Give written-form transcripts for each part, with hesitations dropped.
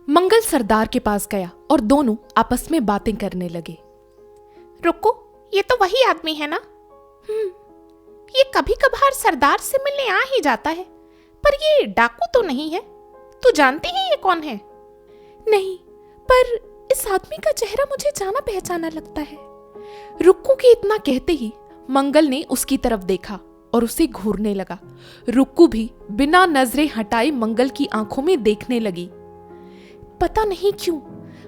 मंगल सरदार के पास गया और दोनों आपस में बातें करने लगे। रुको, ये तो वही आदमी है ना? ये कभी कभार सरदार से मिलने आ ही जाता है, पर ये डाकू तो नहीं है। तू जानती है ये कौन है? नहीं, पर इस आदमी का चेहरा मुझे जाना पहचाना लगता है। रुक्कू के इतना कहते ही मंगल ने उसकी तरफ देखा और उसे घूरने लगा। रुक्कू भी बिना नजरें हटाए मंगल की आंखों में देखने लगी। पता नहीं क्यों,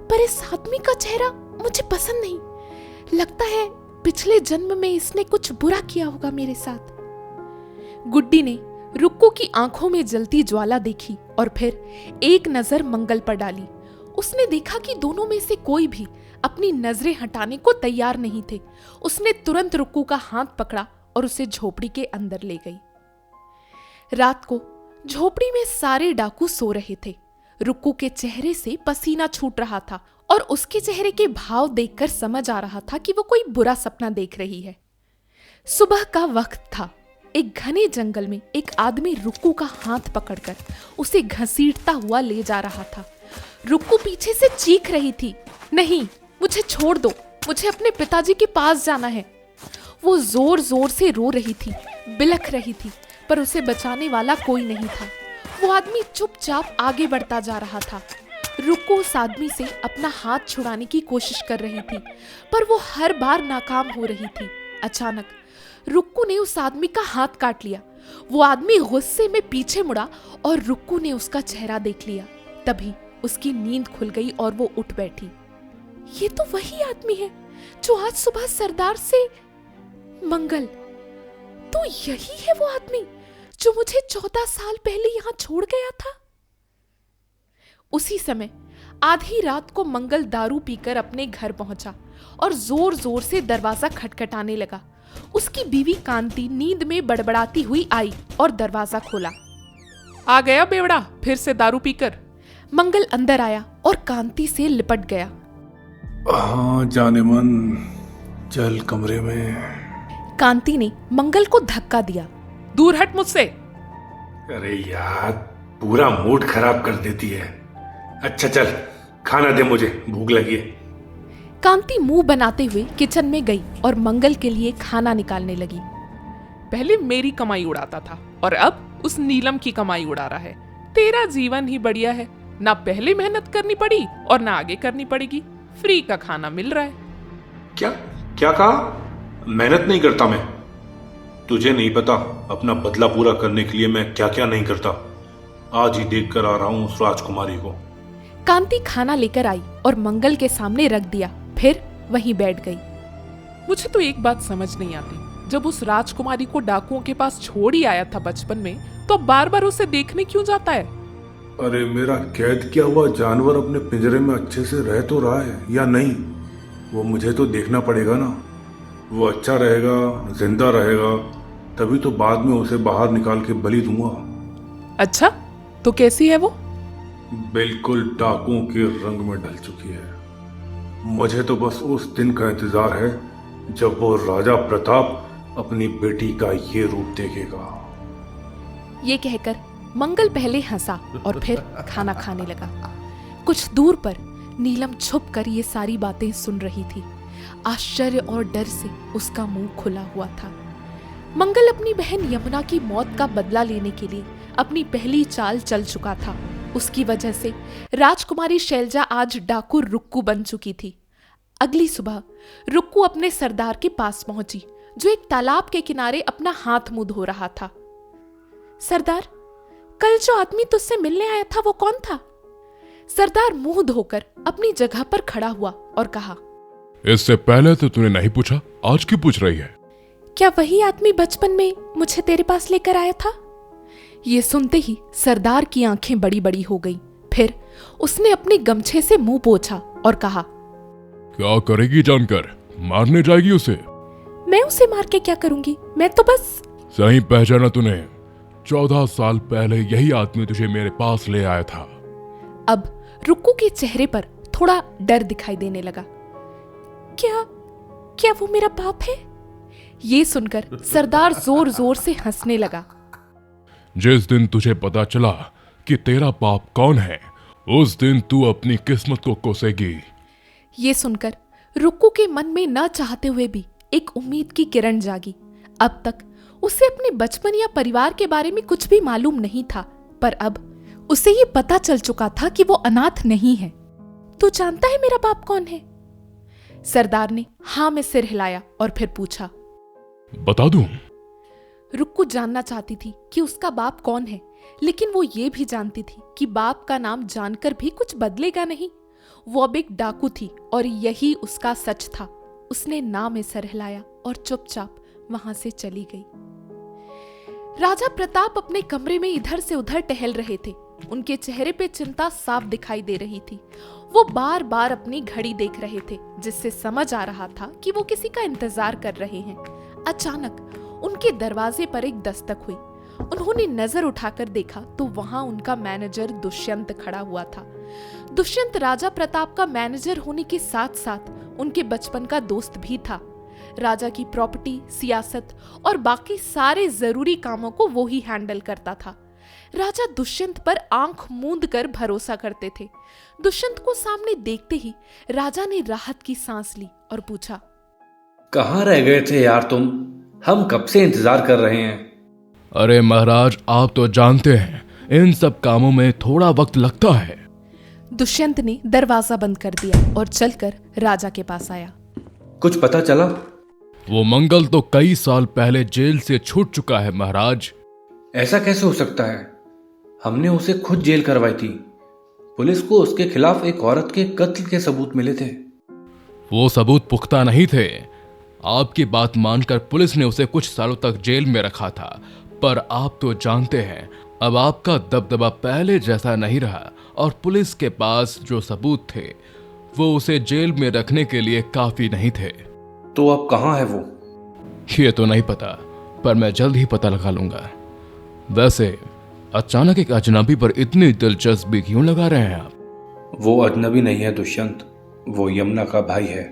पर इस आदमी का चेहरा मुझे पसंद नहीं लगता है। पिछले जन्म में इसने कुछ बुरा किया होगा मेरे साथ। गुड्डी ने रुक्कू की आंखों में जलती ज्वाला देखी और फिर एक नजर मंगल पर डाली। उसने देखा कि दोनों में से कोई भी अपनी नजरें हटाने को तैयार नहीं थे। उसने तुरंत रुक्कू का हाथ पकड़ा और उसे झोपड़ी के अंदर ले गई। रात को झोपड़ी में सारे डाकू सो रहे थे। रुक्कू के चेहरे से पसीना छूट रहा था और उसके चेहरे के भाव देखकर समझ आ रहा था कि वो कोई बुरा सपना देख रही है। सुबह का वक्त था। एक घने जंगल में एक आदमी रुक्कू का हाथ पकड़कर उसे घसीटता हुआ ले जा रहा था। रुक्कू पीछे से चीख रही थी, नहीं, मुझे छोड़ दो, मुझे अपने पिताजी के पास जाना है। वो जोर जोर से रो रही थी, बिलख रही थी, पर उसे बचाने वाला कोई नहीं था। वो आदमी चुपचाप आगे बढ़ता जा रहा था। रुक्कू उस आदमी से अपना हाथ छुड़ाने की कोशिश कर रही थी, पर वो हर बार नाकाम हो रही थी। अचानक रुक्कू ने उस आदमी का हाथ काट लिया। वो आदमी गुस्से में पीछे मुड़ा और रुक्कू ने उसका चेहरा देख लिया। तभी उसकी नींद खुल गई और वो उठ बैठी। ये तो वही आदमी है जो आज सुबह सरदार से मंगल, तो यही है वो आदमी जो मुझे 14 साल पहले यहां छोड़ गया था। उसी समय आधी रात को मंगल दारू पीकर अपने घर पहुंचा और जोर जोर से दरवाजा खटखटाने लगा। उसकी बीवी कांति नींद में बड़बड़ाती हुई आई और दरवाजा खोला। आ गया बेवड़ा, फिर से दारू पीकर? मंगल अंदर आया और कांति से लिपट गया। हाँ जाने मन, चल कमरे में। कांति ने मंगल को धक्का दिया। दूर हट मुझसे। अरे यार, पूरा मूड खराब कर देती है। अच्छा चल, खाना दे, मुझे भूख लगी है। कांति मुंह बनाते हुए किचन में गई और मंगल के लिए खाना निकालने लगी। पहले मेरी कमाई उड़ाता था और अब उस नीलम की कमाई उड़ा रहा है। तेरा जीवन ही बढ़िया है, ना पहले मेहनत करनी पड़ी और ना आगे करनी पड़ेगी। फ्री का खाना मिल रहा है। क्या क्या कहा? मेहनत नहीं करता मैं? तुझे नहीं पता अपना बदला पूरा करने के लिए मैं क्या क्या नहीं करता। आज ही देख कर आ रहा हूँ उस राजकुमारी को। कांति खाना लेकर आई और मंगल के सामने रख दिया, फिर वहीं बैठ गई। मुझे तो एक बात समझ नहीं आती, जब उस राजकुमारी को डाकुओं के पास छोड़ ही आया था बचपन में, तो बार बार उसे देखने क्यों जाता है? अरे मेरा कैद किया हुआ जानवर अपने पिंजरे में अच्छे से रह तो रहा है या नहीं, वो मुझे तो देखना पड़ेगा ना। वो अच्छा रहेगा, जिंदा रहेगा, तभी तो बाद में उसे बाहर निकाल के बलि दूंगा। अच्छा, तो कैसी है वो? बिल्कुल डाकुओं के रंग में ढल चुकी है। मुझे तो बस उस दिन का इंतजार है जब वो राजा प्रताप अपनी बेटी का ये रूप देखेगा। ये कहकर मंगल पहले हंसा और फिर खाना खाने लगा। कुछ दूर पर नीलम छुप कर ये सारी बातें सुन रही थी। आश्चर्य और डर से उसका मुंह खुला हुआ था। मंगल अपनी बहन यमुना की मौत का बदला लेने के लिए अपनी पहली चाल चल चुका था। उसकी वजह से राजकुमारी शैलजा आज डाकू रुक्कू बन चुकी थी। अगली सुबह रुक्कू अपने सरदार के पास पहुंची, जो एक तालाब के किनारे अपना हाथ मुंह धो रहा था। सरदार, कल जो आदमी तुझसे मिलने आया था वो कौन था? सरदार मुंह धोकर अपनी जगह पर खड़ा हुआ और कहा, इससे पहले तो तूने नहीं पूछा, आज क्यों पूछ रही है? क्या वही आदमी बचपन में मुझे तेरे पास लेकर आया था? ये सुनते ही सरदार की आंखें बड़ी बड़ी हो गईं। फिर उसने अपने गमछे से मुंह पोंछा और कहा, क्या करेगी जानकर? मारने जाएगी उसे? मैं उसे मार के क्या करूंगी? मैं तो बस। सही पहचाना तूने। 14 साल पहले यही आदमी तुझे मेरे पास ले आया था। अब रुक्कू के चेहरे पर थोड़ा डर दिखाई देने लगा। क्या वो मेरा बाप है? ये सुनकर सरदार जोर जोर से हंसने लगा। जिस दिन तुझे पता चला कि तेरा बाप कौन है, उस दिन तू अपनी किस्मत को कोसेगी। ये सुनकर रुक्कू के मन में न चाहते हुए भी एक उम्मीद की किरण जागी। अब तक उसे अपने बचपन या परिवार के बारे में कुछ भी मालूम नहीं था, पर अब उसे ये पता चल चुका था कि वो अनाथ नहीं है। तू जानता है मेरा बाप कौन है? सरदार ने हाँ में सिर हिलाया और फिर पूछा। बता दूं? रुक्कू जानना चाहती थी कि उसका बाप कौन है, लेकिन वो ये भी जानती थी कि बाप का नाम जानकर भी कुछ बदलेगा नहीं। वो अब एक डाकू थी और यही उसका सच था। उसने ना में सर हिलाया और चुपचाप वहां से चली गई। राजा प्रताप अपने कमरे में इधर से उधर टहल रहे थे। उनके चेहरे पे चिंता साफ दिखाई दे रही थी। वो बार बार अपनी घड़ी देख रहे थे, जिससे समझ आ रहा था कि वो किसी का इंतजार कर रहे हैं। अचानक उनके दरवाजे पर एक दस्तक हुई। उन्होंने नजर उठाकर देखा तो वहां उनका मैनेजर दुष्यंत खड़ा हुआ था। दुष्यंत राजा प्रताप का मैनेजर होने के साथ साथ उनके बचपन का दोस्त भी था। राजा की प्रॉपर्टी, सियासत और बाकी सारे जरूरी कामों को वो ही हैंडल करता था। राजा दुष्यंत पर आंख मूंद कर भरोसा करते थे। दुष्यंत को सामने देखते ही राजा ने राहत की सांस ली और पूछा, कहाँ रह गए थे यार तुम? हम कब से इंतजार कर रहे हैं। अरे महाराज, आप तो जानते हैं इन सब कामों में थोड़ा वक्त लगता है। दुष्यंत ने दरवाजा बंद कर दिया और चलकर राजा के पास आया। कुछ पता चला? वो मंगल तो कई साल पहले जेल से छूट चुका है महाराज। ऐसा कैसे हो सकता है? हमने उसे खुद जेल करवाई थी। पुलिस को उसके खिलाफ एक औरत के कत्ल के सबूत मिले थे। वो सबूत पुख्ता नहीं थे। आपकी बात मानकर पुलिस ने उसे कुछ सालों तक जेल में रखा था, पर आप तो जानते हैं अब आपका दबदबा पहले जैसा नहीं रहा और पुलिस के पास जो सबूत थे वो उसे जेल में रखने के लिए काफी नहीं थे। तो अब कहाँ है वो? ये तो नहीं पता, पर मैं जल्द ही पता लगा लूंगा। वैसे अचानक एक अजनबी पर इतनी दिलचस्पी क्यों लगा रहे हैं आप? वो अजनबी नहीं है दुष्यंत, वो यमुना का भाई है।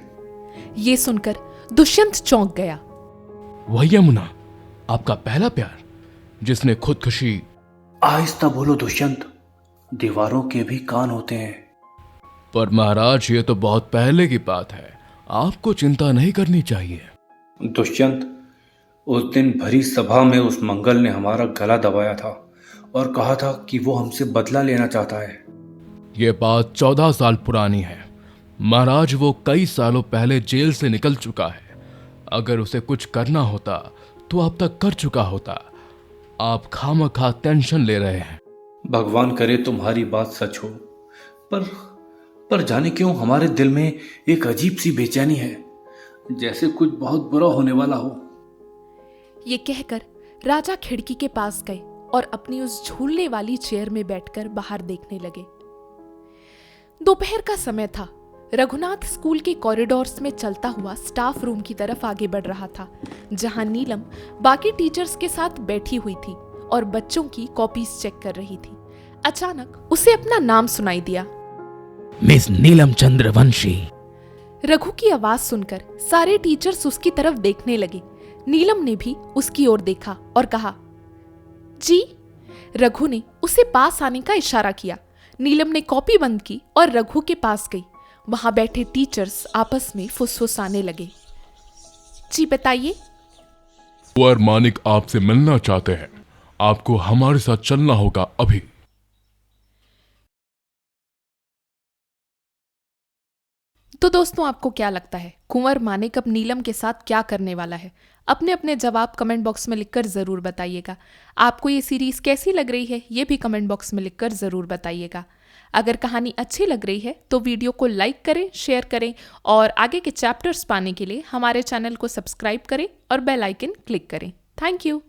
ये सुनकर दुष्यंत चौंक गया। वही यमुना, आपका पहला प्यार, जिसने खुदकुशी। आहिस्ता बोलो दुष्यंत, दीवारों के भी कान होते हैं। पर महाराज, ये तो बहुत पहले की बात है, आपको चिंता नहीं करनी चाहिए। दुष्यंत, उस दिन भरी सभा में उस मंगल ने हमारा गला दबाया था और कहा था कि वो हमसे बदला लेना चाहता है। ये बात 14 साल पुरानी है महाराज। वो कई सालों पहले जेल से निकल चुका है। अगर उसे कुछ करना होता तो अब तक कर चुका होता। आप खामखा टेंशन ले रहे हैं। भगवान करे तुम्हारी बात सच हो, पर जाने क्यों हमारे दिल में एक अजीब सी बेचैनी है, जैसे कुछ बहुत बुरा होने वाला हो। ये कहकर राजा खिड़की के पास गए और अपनी उस झूलने वाली चेयर में बैठकर बाहर देखने लगे। दोपहर का समय था। रघुनाथ स्कूल के कॉरिडोर्स में चलता हुआ स्टाफ रूम की तरफ आगे बढ़ रहा था, जहां नीलम बाकी टीचर्स के साथ बैठी हुई थी और बच्चों की कॉपीज चेक कर रही थी। अचानक उसे अपना नाम सुनाई दिया, मिस नीलम चंद्रवंशी। रघु की आवाज सुनकर सारे टीचर्स उसकी तरफ देखने लगे। नीलम ने भी उसकी ओर देखा और कहा, जी। रघु ने उसे पास आने का इशारा किया। नीलम ने कॉपी बंद की और रघु के पास गई। वहां बैठे टीचर्स आपस में फुसफुसाने लगे। जी बताइए। कुंवर मानिक आपसे मिलना चाहते हैं। आपको हमारे साथ चलना होगा अभी। तो दोस्तों, आपको क्या लगता है कुंवर मानिक अब नीलम के साथ क्या करने वाला है? अपने अपने जवाब कमेंट बॉक्स में लिखकर ज़रूर बताइएगा। आपको ये सीरीज़ कैसी लग रही है ये भी कमेंट बॉक्स में लिखकर ज़रूर बताइएगा। अगर कहानी अच्छी लग रही है तो वीडियो को लाइक करें, शेयर करें और आगे के चैप्टर्स पाने के लिए हमारे चैनल को सब्सक्राइब करें और बेल आइकन क्लिक करें। Thank you.